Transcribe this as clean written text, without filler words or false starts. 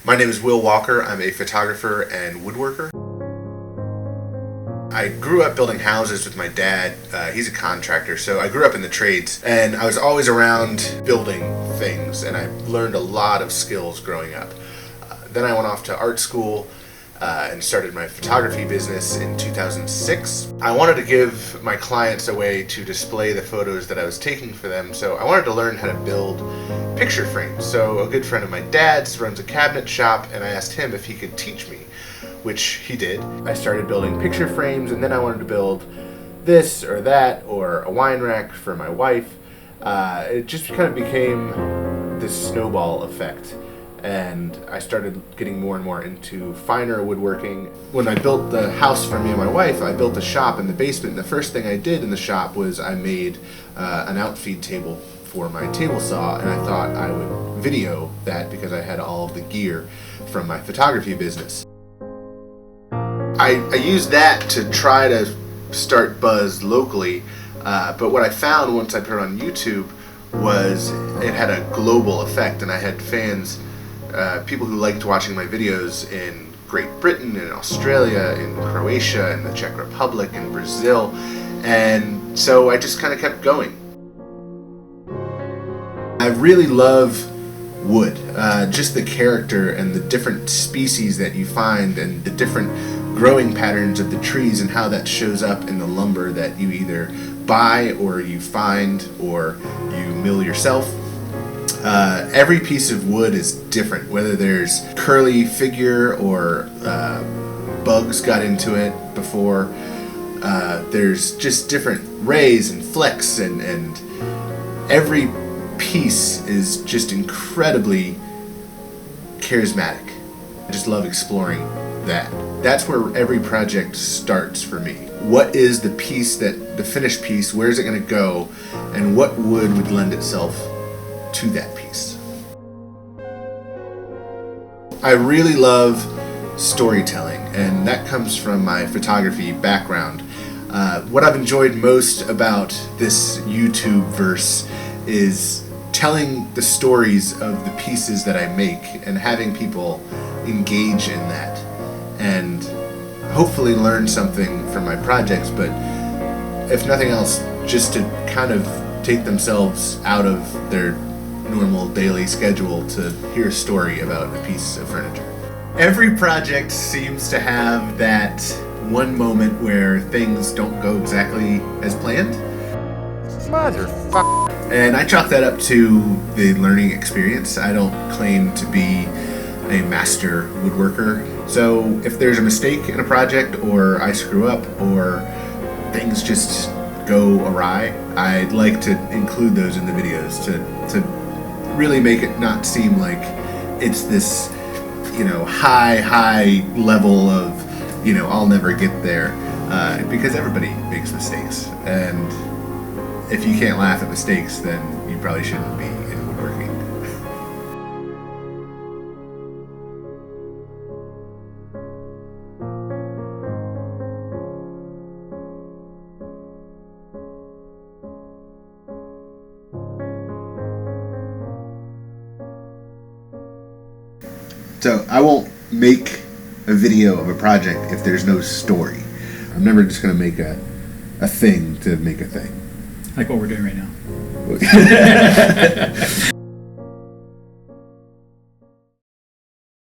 My name is Will Walker. I'm a photographer and woodworker. I grew up building houses with my dad. He's a contractor, so I grew up in the trades, and I was always around building things, and I learned a lot of skills growing up. Then I went off to art school and started my photography business in 2006. I wanted to give my clients a way to display the photos that I was taking for them, so I wanted to learn how to build picture frames. So a good friend of my dad's runs a cabinet shop, and I asked him if he could teach me, which he did. I started building picture frames, and then I wanted to build this or that or a wine rack for my wife. It just kind of became this snowball effect. And I started getting more and more into finer woodworking. When I built the house for me and my wife, I built a shop in the basement. And the first thing I did in the shop was I made an outfeed table for my table saw, and I thought I would video that because I had all of the gear from my photography business. I used that to try to start buzz locally, but what I found once I put it on YouTube was it had a global effect, and I had fans, people who liked watching my videos in Great Britain, in Australia, in Croatia, in the Czech Republic, in Brazil, and so I just kind of kept going. I really love wood, just the character and the different species that you find and the different growing patterns of the trees and how that shows up in the lumber that you either buy or you find or you mill yourself. Every piece of wood is different, whether there's curly figure or bugs got into it before. There's just different rays and flecks, and every piece is just incredibly charismatic. I just love exploring that. That's where every project starts for me. What is the piece, that the finished piece, where is it going to go, and what wood would lend itself to that piece? I really love storytelling, and that comes from my photography background. What I've enjoyed most about this YouTube verse is telling the stories of the pieces that I make and having people engage in that and hopefully learn something from my projects, but if nothing else, just to kind of take themselves out of their normal daily schedule to hear a story about a piece of furniture. Every project seems to have that one moment where things don't go exactly as planned. Motherfucker. And I chalk that up to the learning experience. I don't claim to be a master woodworker. So if there's a mistake in a project, or I screw up, or things just go awry, I'd like to include those in the videos to really make it not seem like it's this, high level of, I'll never get there, because everybody makes mistakes. And if you can't laugh at mistakes, then you probably shouldn't be in woodworking. So I won't make a video of a project if there's no story. I'm never just going to make a thing to make a thing. Like what we're doing right now.